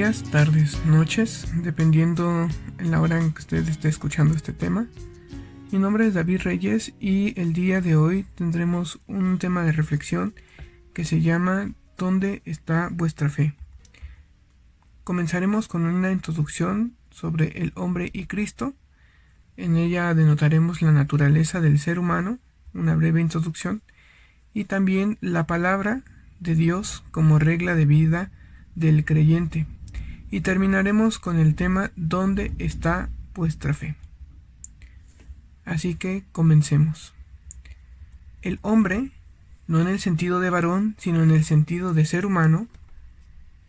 días, tardes, noches, dependiendo en la hora en que usted esté escuchando este tema. Mi nombre es David Reyes y el día de hoy tendremos un tema de reflexión que se llama ¿Dónde está vuestra fe? Comenzaremos con una introducción sobre el hombre y Cristo. En ella denotaremos la naturaleza del ser humano, una breve introducción, y también la palabra de Dios como regla de vida del creyente. Y terminaremos con el tema ¿Dónde está vuestra fe? Así que comencemos. El hombre, no en el sentido de varón, sino en el sentido de ser humano,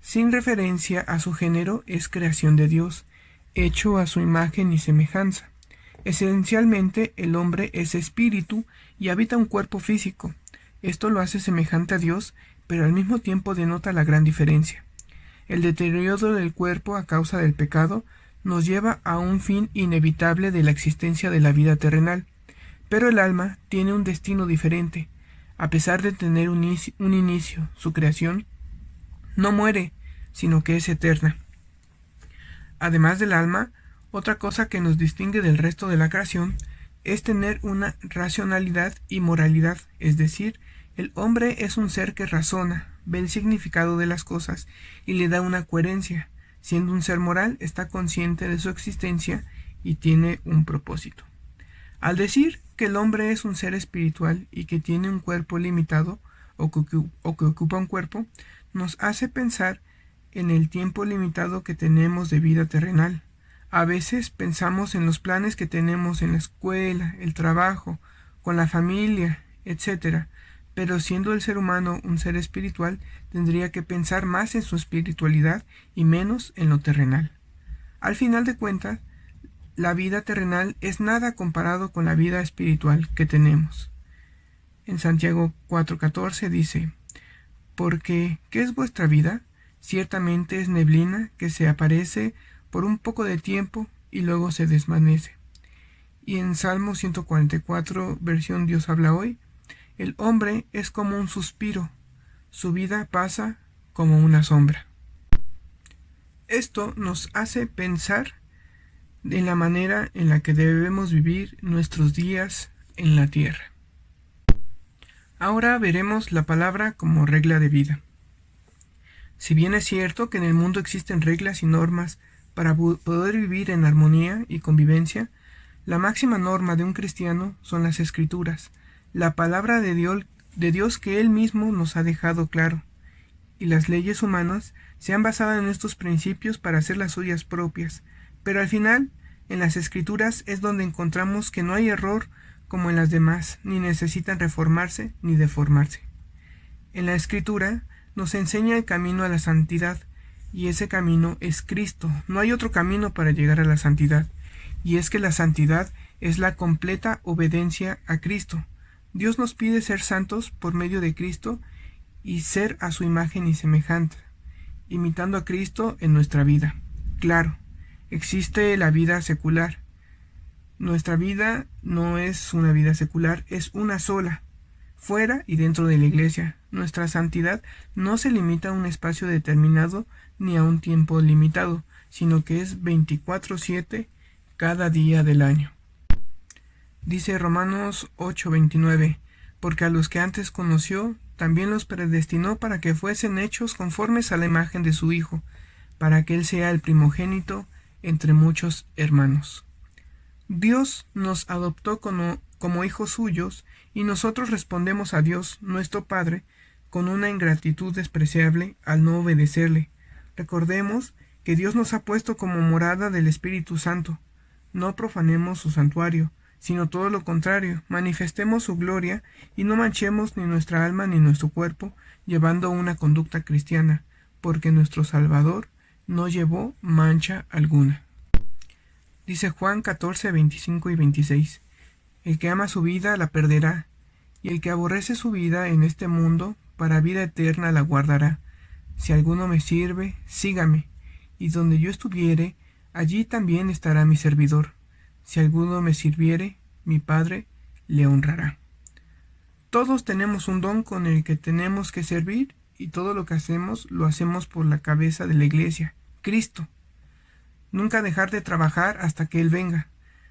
sin referencia a su género, es creación de Dios, hecho a su imagen y semejanza. Esencialmente, el hombre es espíritu y habita un cuerpo físico. Esto lo hace semejante a Dios, pero al mismo tiempo denota la gran diferencia. El deterioro del cuerpo a causa del pecado nos lleva a un fin inevitable de la existencia de la vida terrenal, pero el alma tiene un destino diferente. A pesar de tener un inicio, su creación no muere, sino que es eterna. Además del alma, otra cosa que nos distingue del resto de la creación es tener una racionalidad y moralidad, es decir, el hombre es un ser que razona, ve el significado de las cosas y le da una coherencia. Siendo un ser moral, está consciente de su existencia y tiene un propósito. Al decir que el hombre es un ser espiritual y que tiene un cuerpo limitado o que ocupa un cuerpo, nos hace pensar en el tiempo limitado que tenemos de vida terrenal. A veces pensamos en los planes que tenemos en la escuela, el trabajo, con la familia, etc. Pero siendo el ser humano un ser espiritual, tendría que pensar más en su espiritualidad y menos en lo terrenal. Al final de cuentas, la vida terrenal es nada comparado con la vida espiritual que tenemos. En Santiago 4:14 dice: porque, ¿qué es vuestra vida? Ciertamente es neblina que se aparece por un poco de tiempo y luego se desvanece. Y en Salmo 144, versión Dios habla hoy, el hombre es como un suspiro, su vida pasa como una sombra. Esto nos hace pensar en la manera en la que debemos vivir nuestros días en la tierra. Ahora veremos la palabra como regla de vida. Si bien es cierto que en el mundo existen reglas y normas para poder vivir en armonía y convivencia, la máxima norma de un cristiano son las Escrituras, la palabra de Dios que Él mismo nos ha dejado claro, y las leyes humanas se han basado en estos principios para hacer las suyas propias, pero al final, en las Escrituras es donde encontramos que no hay error como en las demás, ni necesitan reformarse ni deformarse. En la Escritura nos enseña el camino a la santidad, y ese camino es Cristo. No hay otro camino para llegar a la santidad, y es que la santidad es la completa obediencia a Cristo. Dios nos pide ser santos por medio de Cristo y ser a su imagen y semejanza, imitando a Cristo en nuestra vida. Claro, existe la vida secular. Nuestra vida no es una vida secular, es una sola, fuera y dentro de la iglesia. Nuestra santidad no se limita a un espacio determinado ni a un tiempo limitado, sino que es 24/7 cada día del año. Dice Romanos 8:29, porque a los que antes conoció, también los predestinó para que fuesen hechos conformes a la imagen de su Hijo, para que Él sea el primogénito entre muchos hermanos. Dios nos adoptó como hijos suyos y nosotros respondemos a Dios, nuestro Padre, con una ingratitud despreciable al no obedecerle. Recordemos que Dios nos ha puesto como morada del Espíritu Santo. No profanemos su santuario, sino todo lo contrario, manifestemos su gloria y no manchemos ni nuestra alma ni nuestro cuerpo, llevando una conducta cristiana, porque nuestro Salvador no llevó mancha alguna. Dice Juan 14:25 y 26, el que ama su vida la perderá, y el que aborrece su vida en este mundo, para vida eterna la guardará. Si alguno me sirve, sígame, y donde yo estuviere, allí también estará mi servidor. Si alguno me sirviere, mi Padre le honrará. Todos tenemos un don con el que tenemos que servir, y todo lo que hacemos lo hacemos por la cabeza de la iglesia, Cristo. Nunca dejar de trabajar hasta que Él venga.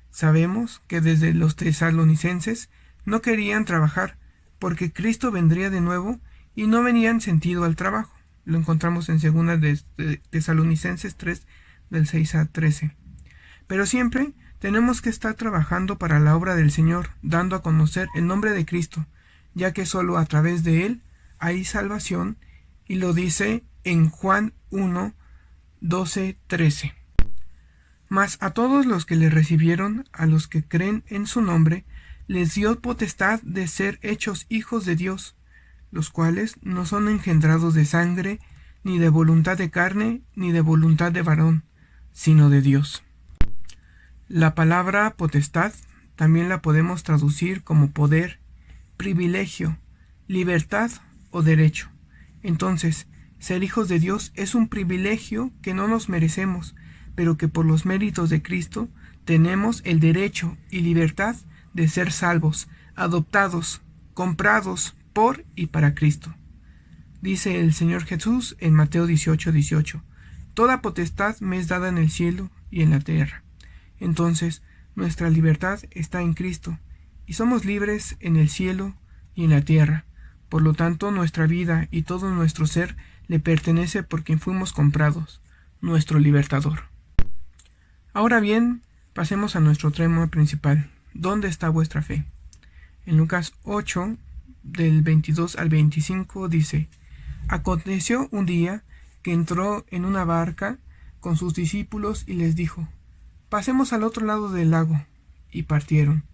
Sabemos que desde los tesalonicenses no querían trabajar porque Cristo vendría de nuevo y no venían sentido al trabajo. Lo encontramos en 2 de Tesalonicenses 3, del 6 a 13. Pero siempre tenemos que estar trabajando para la obra del Señor, dando a conocer el nombre de Cristo, ya que solo a través de Él hay salvación, y lo dice en Juan 1, 12, 13. Mas a todos los que le recibieron, a los que creen en su nombre, les dio potestad de ser hechos hijos de Dios, los cuales no son engendrados de sangre, ni de voluntad de carne, ni de voluntad de varón, sino de Dios. La palabra potestad también la podemos traducir como poder, privilegio, libertad o derecho. Entonces, ser hijos de Dios es un privilegio que no nos merecemos, pero que por los méritos de Cristo tenemos el derecho y libertad de ser salvos, adoptados, comprados por y para Cristo. Dice el Señor Jesús en Mateo 18, 18: Toda potestad me es dada en el cielo y en la tierra. Entonces, nuestra libertad está en Cristo, y somos libres en el cielo y en la tierra. Por lo tanto, nuestra vida y todo nuestro ser le pertenece por quien fuimos comprados, nuestro libertador. Ahora bien, pasemos a nuestro tema principal. ¿Dónde está vuestra fe? En Lucas 8, del 22 al 25, dice: Aconteció un día que entró en una barca con sus discípulos y les dijo: Pasemos al otro lado del lago. Y partieron.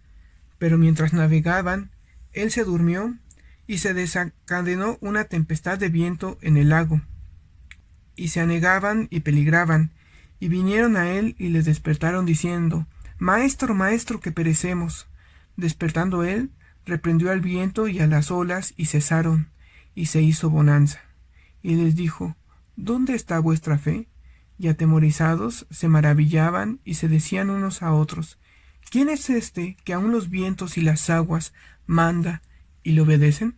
Pero mientras navegaban, él se durmió, y se desencadenó una tempestad de viento en el lago, y se anegaban y peligraban, y vinieron a él y le despertaron diciendo: Maestro, maestro, que perecemos. Despertando él, reprendió al viento y a las olas, y cesaron, y se hizo bonanza. Y les dijo: ¿Dónde está vuestra fe? Y atemorizados se maravillaban y se decían unos a otros: ¿Quién es este que aun los vientos y las aguas manda y le obedecen?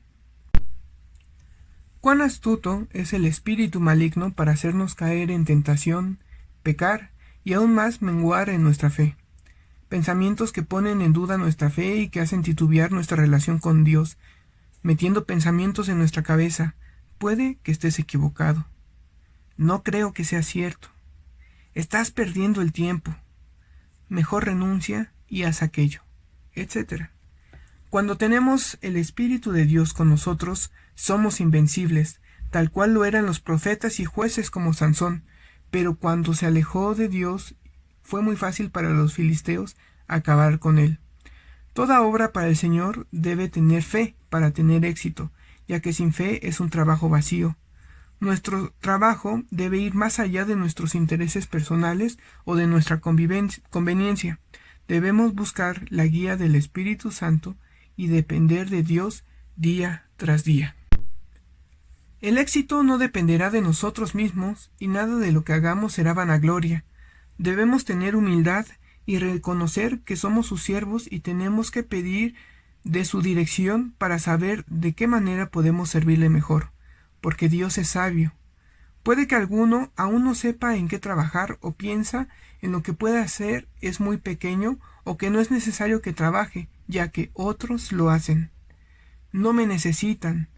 Cuán astuto es el espíritu maligno para hacernos caer en tentación, pecar y aún más menguar en nuestra fe. Pensamientos que ponen en duda nuestra fe y que hacen titubear nuestra relación con Dios, metiendo pensamientos en nuestra cabeza. Puede que estés equivocado. No creo que sea cierto. Estás perdiendo el tiempo. Mejor renuncia y haz aquello, etc. Cuando tenemos el Espíritu de Dios con nosotros, somos invencibles, tal cual lo eran los profetas y jueces como Sansón, pero cuando se alejó de Dios, fue muy fácil para los filisteos acabar con él. Toda obra para el Señor debe tener fe para tener éxito, ya que sin fe es un trabajo vacío. Nuestro trabajo debe ir más allá de nuestros intereses personales o de nuestra conveniencia. Debemos buscar la guía del Espíritu Santo y depender de Dios día tras día. El éxito no dependerá de nosotros mismos y nada de lo que hagamos será vanagloria. Debemos tener humildad y reconocer que somos sus siervos y tenemos que pedir de su dirección para saber de qué manera podemos servirle mejor, porque Dios es sabio. Puede que alguno aún no sepa en qué trabajar o piensa en lo que puede hacer es muy pequeño o que no es necesario que trabaje, ya que otros lo hacen. No me necesitan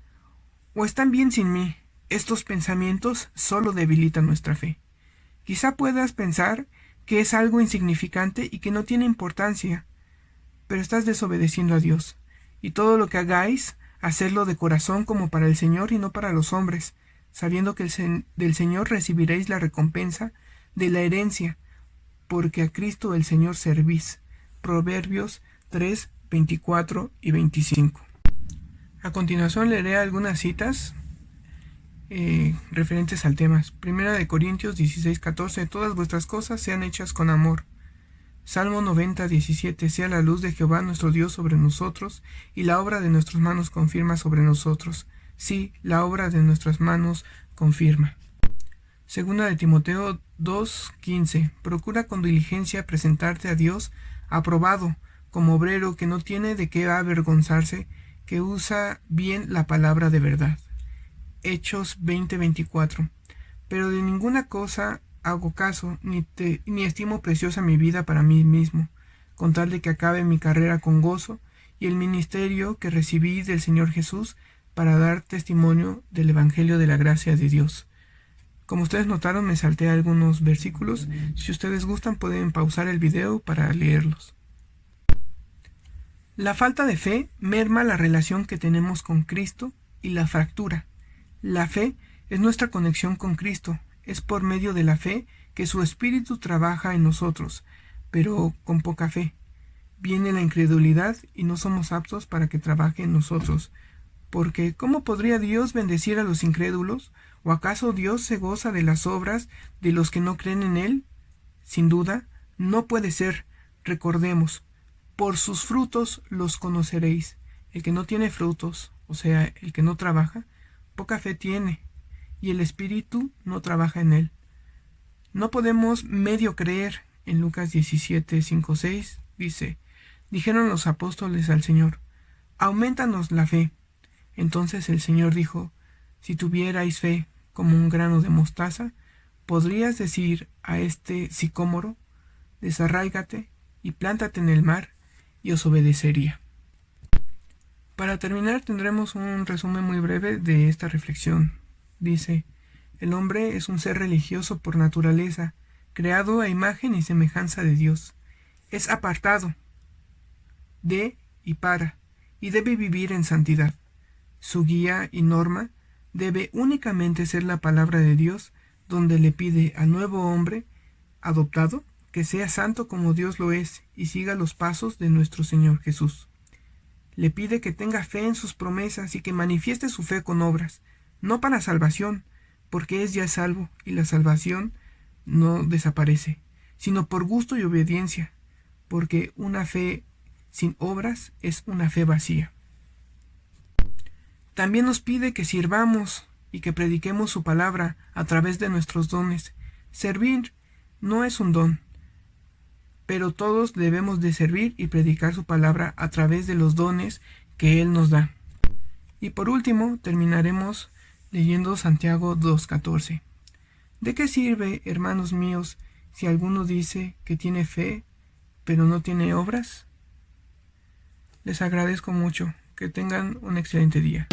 o están bien sin mí. Estos pensamientos solo debilitan nuestra fe. Quizá puedas pensar que es algo insignificante y que no tiene importancia, pero estás desobedeciendo a Dios. Y todo lo que hagáis, hacedlo de corazón como para el Señor y no para los hombres, sabiendo que del Señor recibiréis la recompensa de la herencia, porque a Cristo el Señor servís. Proverbios 3, 24 y 25. A continuación leeré algunas citas referentes al tema. Primera de Corintios 16, 14. Todas vuestras cosas sean hechas con amor. Salmo 90, 17. Sea la luz de Jehová nuestro Dios sobre nosotros, y la obra de nuestras manos confirma sobre nosotros. Sí, la obra de nuestras manos confirma. Segunda de Timoteo 2, 15. Procura con diligencia presentarte a Dios aprobado, como obrero que no tiene de qué avergonzarse, que usa bien la palabra de verdad. Hechos 20:24. Pero de ninguna cosa hago caso, ni estimo preciosa mi vida para mí mismo, con tal de que acabe mi carrera con gozo y el ministerio que recibí del Señor Jesús para dar testimonio del Evangelio de la gracia de Dios. Como ustedes notaron, me salté algunos versículos. Si ustedes gustan, pueden pausar el video para leerlos. La falta de fe merma la relación que tenemos con Cristo y la fractura. La fe es nuestra conexión con Cristo. Es por medio de la fe que su Espíritu trabaja en nosotros, pero con poca fe. Viene la incredulidad y no somos aptos para que trabaje en nosotros. Porque ¿cómo podría Dios bendecir a los incrédulos? ¿O acaso Dios se goza de las obras de los que no creen en Él? Sin duda, no puede ser. Recordemos, por sus frutos los conoceréis. El que no tiene frutos, o sea, el que no trabaja, poca fe tiene, y el Espíritu no trabaja en él. No podemos medio creer. En Lucas 17, 5, 6 dice, dijeron los apóstoles al Señor, aumentanos la fe. Entonces el Señor dijo, si tuvierais fe como un grano de mostaza, podrías decir a este sicómoro, desarráigate y plántate en el mar, y os obedecería. Para terminar tendremos un resumen muy breve de esta reflexión. Dice, el hombre es un ser religioso por naturaleza, creado a imagen y semejanza de Dios. Es apartado de y para, y debe vivir en santidad. Su guía y norma debe únicamente ser la palabra de Dios, donde le pide al nuevo hombre adoptado que sea santo como Dios lo es y siga los pasos de nuestro Señor Jesús. Le pide que tenga fe en sus promesas y que manifieste su fe con obras, no para salvación, porque es ya salvo y la salvación no desaparece, sino por gusto y obediencia, porque una fe sin obras es una fe vacía. También nos pide que sirvamos y que prediquemos su palabra a través de nuestros dones. Servir no es un don, pero todos debemos de servir y predicar su palabra a través de los dones que Él nos da. Y por último, terminaremos leyendo Santiago 2:14. ¿De qué sirve, hermanos míos, si alguno dice que tiene fe, pero no tiene obras? Les agradezco mucho. Que tengan un excelente día.